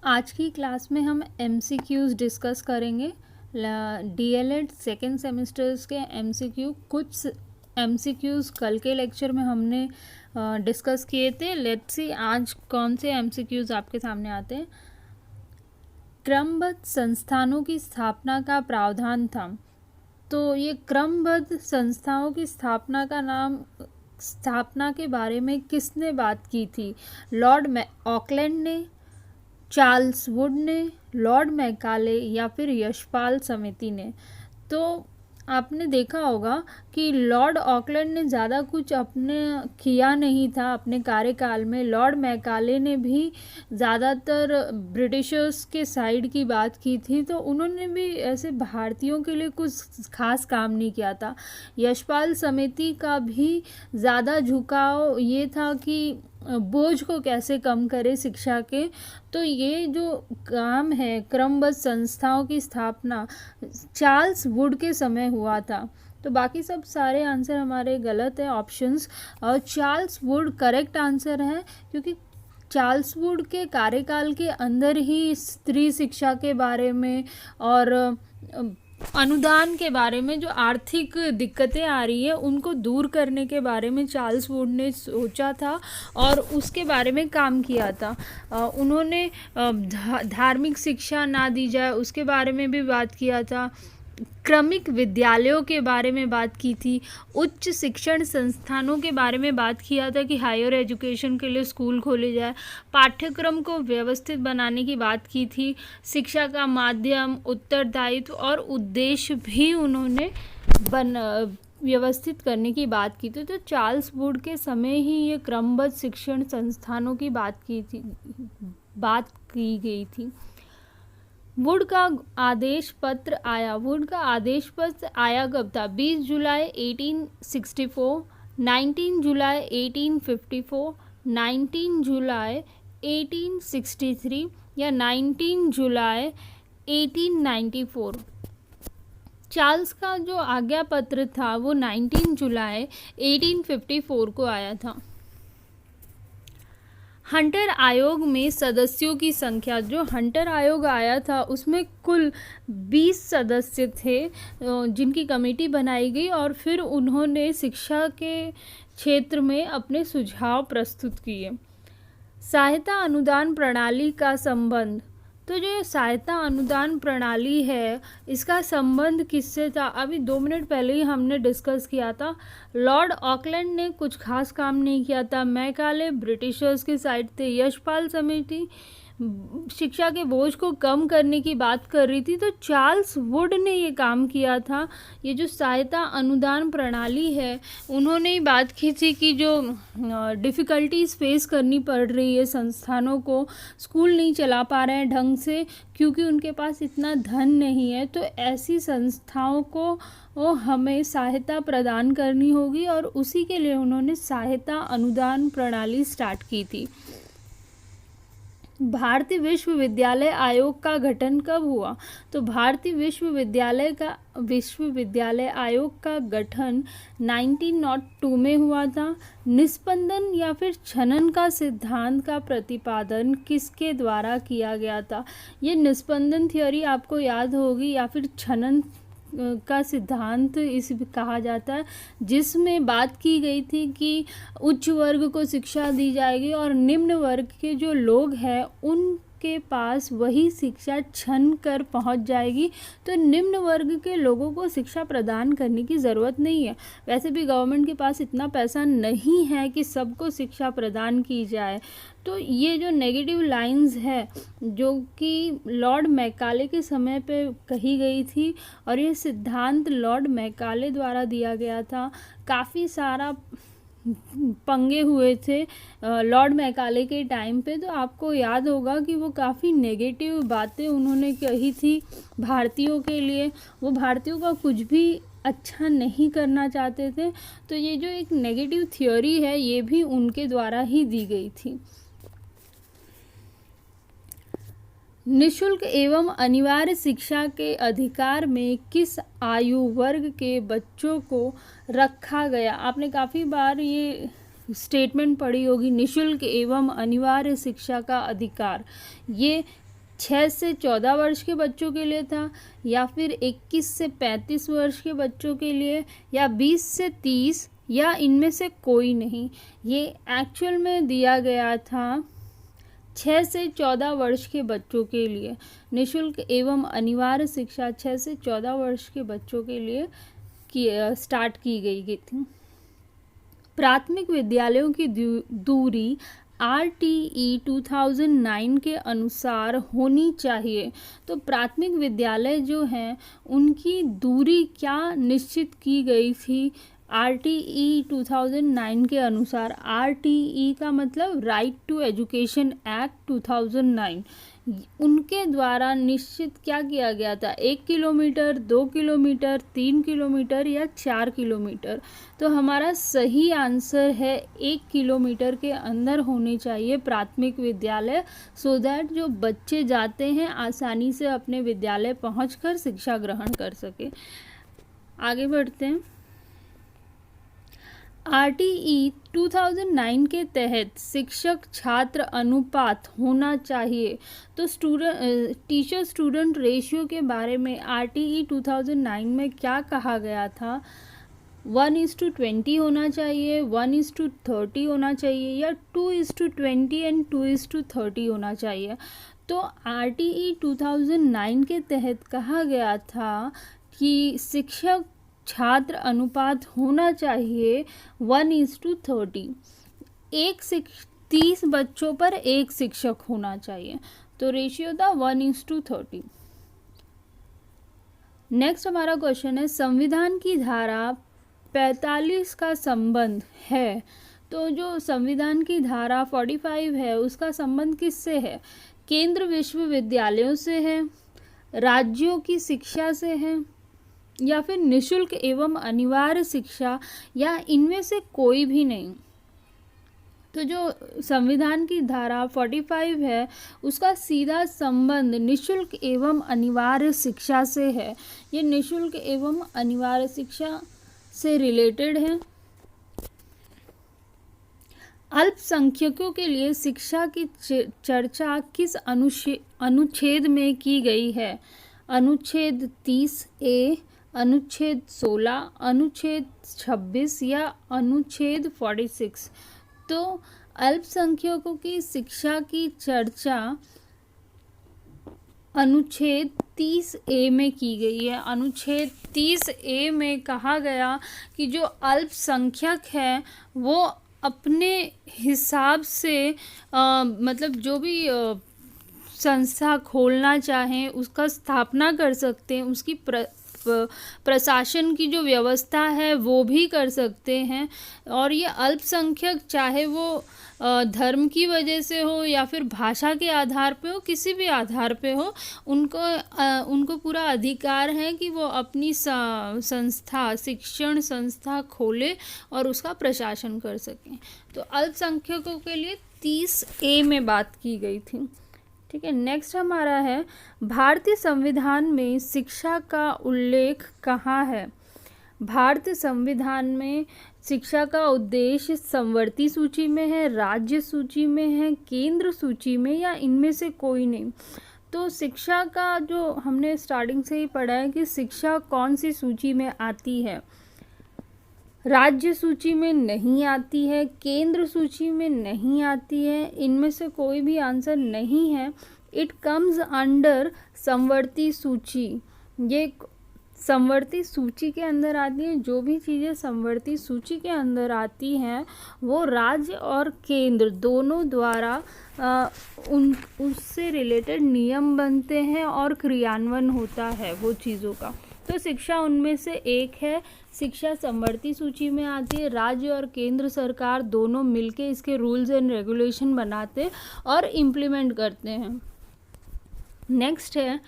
आज की क्लास में हम MCQs डिस्कस करेंगे। DLED सेकेंड सेमेस्टर्स के MCQ कुछ MCQs कल के लेक्चर में हमने डिस्कस किए थे। लेट्स सी आज कौन से MCQs आपके सामने आते हैं। क्रमबद्ध संस्थानों की स्थापना का प्रावधान था। तो ये क्रमबद्ध संस्थाओं की स्थापना के बारे में किसने बात की थी? लॉर्ड ऑकलैंड ने, चार्ल्स वुड ने, लॉर्ड मैकाले या फिर यशपाल समिति ने। तो आपने देखा होगा कि लॉर्ड ऑकलैंड ने ज़्यादा कुछ अपने किया नहीं था अपने कार्यकाल में। लॉर्ड मैकाले ने भी ज़्यादातर ब्रिटिशर्स के साइड की बात की थी, तो उन्होंने भी ऐसे भारतीयों के लिए कुछ खास काम नहीं किया था। यशपाल समिति का भी ज़्यादा झुकाव ये था कि बोझ को कैसे कम करे शिक्षा के। तो ये जो काम है क्रमबद्ध संस्थाओं की स्थापना चार्ल्स वुड के समय हुआ था। तो बाकी सब सारे आंसर हमारे गलत है ऑप्शंस, और चार्ल्स वुड करेक्ट आंसर है, क्योंकि चार्ल्स वुड के कार्यकाल के अंदर ही स्त्री शिक्षा के बारे में और अनुदान के बारे में जो आर्थिक दिक्कतें आ रही है उनको दूर करने के बारे में चार्ल्स वुड ने सोचा था और उसके बारे में काम किया था। उन्होंने धार्मिक शिक्षा ना दी जाए उसके बारे में भी बात किया था। क्रमिक विद्यालयों के बारे में बात की थी। उच्च शिक्षण संस्थानों के बारे में बात किया था कि हायर एजुकेशन के लिए स्कूल खोले जाए। पाठ्यक्रम को व्यवस्थित बनाने की बात की थी। शिक्षा का माध्यम, उत्तरदायित्व और उद्देश्य भी उन्होंने व्यवस्थित करने की बात की थी। तो चार्ल्स वुड के समय ही ये क्रमबद्ध शिक्षण संस्थानों की बात की गई थी। वुड का आदेश पत्र आया कब था? 20 जुलाई 1864, 19 जुलाई 1854, 19 जुलाई 1863 या 19 जुलाई 1894। चार्ल्स का जो आज्ञा पत्र था वो 19 जुलाई 1854 को आया था। हंटर आयोग में सदस्यों की संख्या, जो हंटर आयोग आया था उसमें कुल 20 सदस्य थे जिनकी कमेटी बनाई गई और फिर उन्होंने शिक्षा के क्षेत्र में अपने सुझाव प्रस्तुत किए। सहायता अनुदान प्रणाली का संबंध, तो जो सहायता अनुदान प्रणाली है इसका संबंध किससे था? अभी 2 मिनट पहले ही हमने डिस्कस किया था। लॉर्ड ऑकलैंड ने कुछ खास काम नहीं किया था। मैकाले ब्रिटिशर्स की साइड थे। यशपाल समिति शिक्षा के बोझ को कम करने की बात कर रही थी। तो चार्ल्स वुड ने ये काम किया था। ये जो सहायता अनुदान प्रणाली है उन्होंने ही बात की थी कि जो डिफ़िकल्टीज फेस करनी पड़ रही है संस्थानों को, स्कूल नहीं चला पा रहे हैं ढंग से क्योंकि उनके पास इतना धन नहीं है, तो ऐसी संस्थाओं को हमें सहायता प्रदान करनी होगी और उसी के लिए उन्होंने सहायता अनुदान प्रणाली स्टार्ट की थी। भारतीय विश्वविद्यालय आयोग का गठन कब हुआ? तो भारतीय विश्वविद्यालय आयोग का गठन 1902 में हुआ था। निस्पंदन या फिर छनन का सिद्धांत का प्रतिपादन किसके द्वारा किया गया था? ये निस्पंदन थ्योरी आपको याद होगी या फिर छनन का सिद्धांत इस कहा जाता है, जिसमें बात की गई थी कि उच्च वर्ग को शिक्षा दी जाएगी और निम्न वर्ग के जो लोग हैं उनके पास वही शिक्षा छन कर पहुंच जाएगी। तो निम्न वर्ग के लोगों को शिक्षा प्रदान करने की ज़रूरत नहीं है। वैसे भी गवर्नमेंट के पास इतना पैसा नहीं है कि सबको शिक्षा प्रदान की जाए। तो ये जो नेगेटिव लाइंस है जो कि लॉर्ड मैकाले के समय पे कही गई थी और ये सिद्धांत लॉर्ड मैकाले द्वारा दिया गया था। काफ़ी सारा पंगे हुए थे लॉर्ड मैकाले के टाइम पे, तो आपको याद होगा कि वो काफ़ी नेगेटिव बातें उन्होंने कही थी भारतीयों के लिए। वो भारतीयों का कुछ भी अच्छा नहीं करना चाहते थे। तो ये जो एक नेगेटिव थ्योरी है ये भी उनके द्वारा ही दी गई थी। निःशुल्क एवं अनिवार्य शिक्षा के अधिकार में किस आयु वर्ग के बच्चों को रखा गया? आपने काफ़ी बार ये स्टेटमेंट पढ़ी होगी, निःशुल्क एवं अनिवार्य शिक्षा का अधिकार। ये 6 से 14 वर्ष के बच्चों के लिए था, या फिर 21 से 35 वर्ष के बच्चों के लिए, या 20 से 30, या इनमें से कोई नहीं। ये एक्चुअल में दिया गया था 6 से 14 वर्ष के बच्चों के लिए। निःशुल्क एवं अनिवार्य शिक्षा 6 से 14 वर्ष के बच्चों के लिए स्टार्ट की गई थी। प्राथमिक विद्यालयों की दूरी RTE 2009 के अनुसार होनी चाहिए। तो प्राथमिक विद्यालय जो हैं उनकी दूरी क्या निश्चित की गई थी RTE 2009 के अनुसार। RTE का मतलब राइट टू एजुकेशन एक्ट 2009, उनके द्वारा निश्चित क्या किया गया था, 1 किलोमीटर, 2 किलोमीटर, 3 किलोमीटर या 4 किलोमीटर। तो हमारा सही आंसर है 1 किलोमीटर के अंदर होने चाहिए प्राथमिक विद्यालय, सो दैट जो बच्चे जाते हैं आसानी से अपने विद्यालय पहुंचकर शिक्षा ग्रहण कर सके। आगे बढ़ते हैं। RTE 2009 के तहत शिक्षक छात्र अनुपात होना चाहिए। तो टीचर स्टूडेंट रेशियो के बारे में RTE 2009 में क्या कहा गया था, 1:20 होना चाहिए, 1:30 होना चाहिए, या 2:20 एंड 2:30 होना चाहिए। तो RTE 2009 के तहत कहा गया था कि शिक्षक छात्र अनुपात होना चाहिए 1:30। 30 बच्चों पर एक शिक्षक होना चाहिए। तो रेशियो था 1:30। नेक्स्ट हमारा क्वेश्चन है, संविधान की धारा 45 का संबंध है। तो जो संविधान की धारा 45 है उसका संबंध किससे है? केंद्र विश्वविद्यालयों से है, राज्यों की शिक्षा से है, या फिर निःशुल्क एवं अनिवार्य शिक्षा, या इनमें से कोई भी नहीं। तो जो संविधान की धारा 45 है उसका सीधा संबंध निःशुल्क एवं अनिवार्य शिक्षा से है। ये निःशुल्क एवं अनिवार्य शिक्षा से रिलेटेड है। अल्पसंख्यकों के लिए शिक्षा की चर्चा किस अनुच्छेद में की गई है? अनुच्छेद 30A, अनुच्छेद 16, अनुच्छेद 26 या अनुच्छेद 46। तो अल्पसंख्यकों की शिक्षा की चर्चा अनुच्छेद 30A में की गई है। अनुच्छेद 30A में कहा गया कि जो अल्पसंख्यक है वो अपने हिसाब से मतलब जो भी संस्था खोलना चाहें उसका स्थापना कर सकते हैं, उसकी प्रशासन की जो व्यवस्था है वो भी कर सकते हैं। और ये अल्पसंख्यक चाहे वो धर्म की वजह से हो या फिर भाषा के आधार पे हो, किसी भी आधार पे हो, उनको पूरा अधिकार है कि वो अपनी संस्था, शिक्षण संस्था खोले और उसका प्रशासन कर सकें। तो अल्पसंख्यकों के लिए 30A में बात की गई थी। ठीक है, नेक्स्ट हमारा है, भारतीय संविधान में शिक्षा का उल्लेख कहाँ है? भारतीय संविधान में शिक्षा का उद्देश्य समवर्ती सूची में है, राज्य सूची में है, केंद्र सूची में, या इनमें से कोई नहीं। तो शिक्षा का जो हमने स्टार्टिंग से ही पढ़ा है कि शिक्षा कौन सी सूची में आती है, राज्य सूची में नहीं आती है, केंद्र सूची में नहीं आती है, इनमें से कोई भी आंसर नहीं है। इट कम्स अंडर समवर्ती सूची। ये समवर्ती सूची के अंदर आती है। जो भी चीज़ें समवर्ती सूची के अंदर आती हैं वो राज्य और केंद्र दोनों द्वारा उससे रिलेटेड नियम बनते हैं और क्रियान्वयन होता है वो चीज़ों का। तो शिक्षा उनमें से एक है। शिक्षा समवर्ती सूची में आती है। राज्य और केंद्र सरकार दोनों मिलके इसके रूल्स एंड रेगुलेशन बनाते और इम्प्लीमेंट करते हैं। नेक्स्ट है,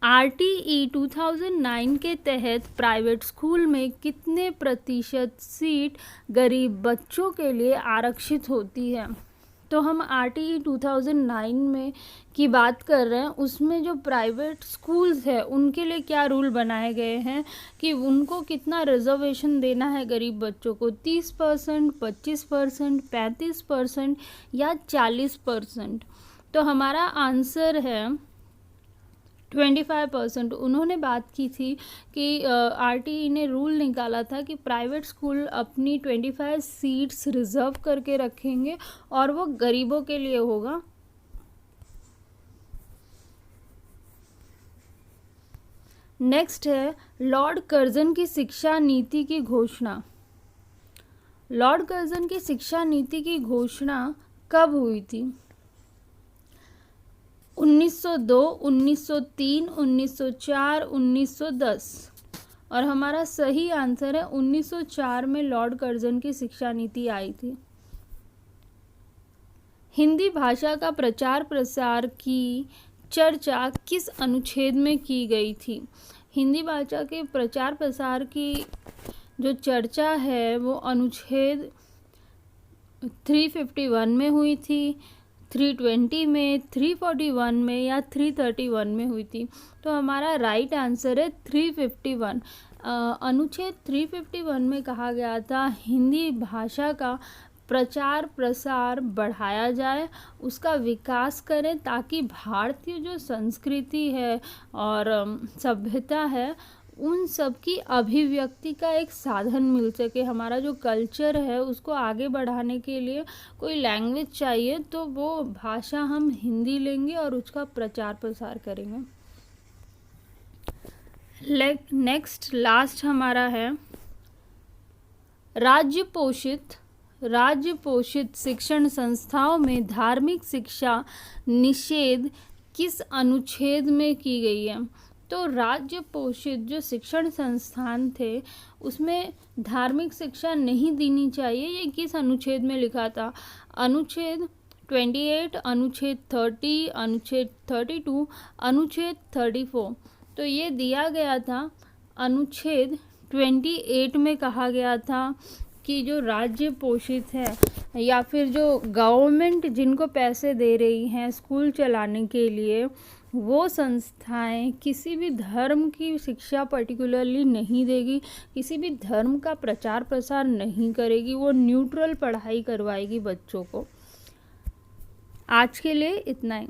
RTE 2009 के तहत प्राइवेट स्कूल में कितने प्रतिशत सीट गरीब बच्चों के लिए आरक्षित होती है? तो हम RTE 2009 में की बात कर रहे हैं, उसमें जो प्राइवेट स्कूल्स है उनके लिए क्या रूल बनाए गए हैं कि उनको कितना रिजर्वेशन देना है गरीब बच्चों को, 30%, 25%, 35% या 40%। तो हमारा आंसर है 25%। उन्होंने बात की थी कि आरटीई ने रूल निकाला था कि प्राइवेट स्कूल अपनी 25 सीट्स रिजर्व करके रखेंगे और वो गरीबों के लिए होगा। नेक्स्ट है लॉर्ड कर्जन की शिक्षा नीति की घोषणा। लॉर्ड कर्जन की शिक्षा नीति की घोषणा कब हुई थी? 1902, 1903, 1904, 1910। और हमारा सही आंसर है 1904 में लॉर्ड कर्जन की शिक्षा नीति आई थी। हिंदी भाषा का प्रचार प्रसार की चर्चा किस अनुच्छेद में की गई थी? हिंदी भाषा के प्रचार प्रसार की जो चर्चा है वो अनुच्छेद 351 में हुई थी, 320 में, 341 में या 331 में हुई थी। तो हमारा राइट आंसर है 351। अनुच्छेद 351 में कहा गया था हिंदी भाषा का प्रचार प्रसार बढ़ाया जाए, उसका विकास करें ताकि भारतीय जो संस्कृति है और सभ्यता है उन सब की अभिव्यक्ति का एक साधन मिल सके। हमारा जो कल्चर है उसको आगे बढ़ाने के लिए कोई लैंग्वेज चाहिए तो वो भाषा हम हिंदी लेंगे और उसका प्रचार प्रसार करेंगे। नेक्स्ट लास्ट हमारा है राज्य पोषित शिक्षण संस्थाओं में धार्मिक शिक्षा निषेध किस अनुच्छेद में की गई है? तो राज्य पोषित जो शिक्षण संस्थान थे उसमें धार्मिक शिक्षा नहीं देनी चाहिए, ये किस अनुच्छेद में लिखा था? अनुच्छेद 28, अनुच्छेद 30, अनुच्छेद 32, अनुच्छेद 34। तो ये दिया गया था अनुच्छेद 28 में। कहा गया था कि जो राज्य पोषित है या फिर जो गवर्नमेंट जिनको पैसे दे रही हैं स्कूल चलाने के लिए, वो संस्थाएं किसी भी धर्म की शिक्षा पर्टिकुलरली नहीं देगी, किसी भी धर्म का प्रचार प्रसार नहीं करेगी, वो न्यूट्रल पढ़ाई करवाएगी बच्चों को। आज के लिए इतना ही।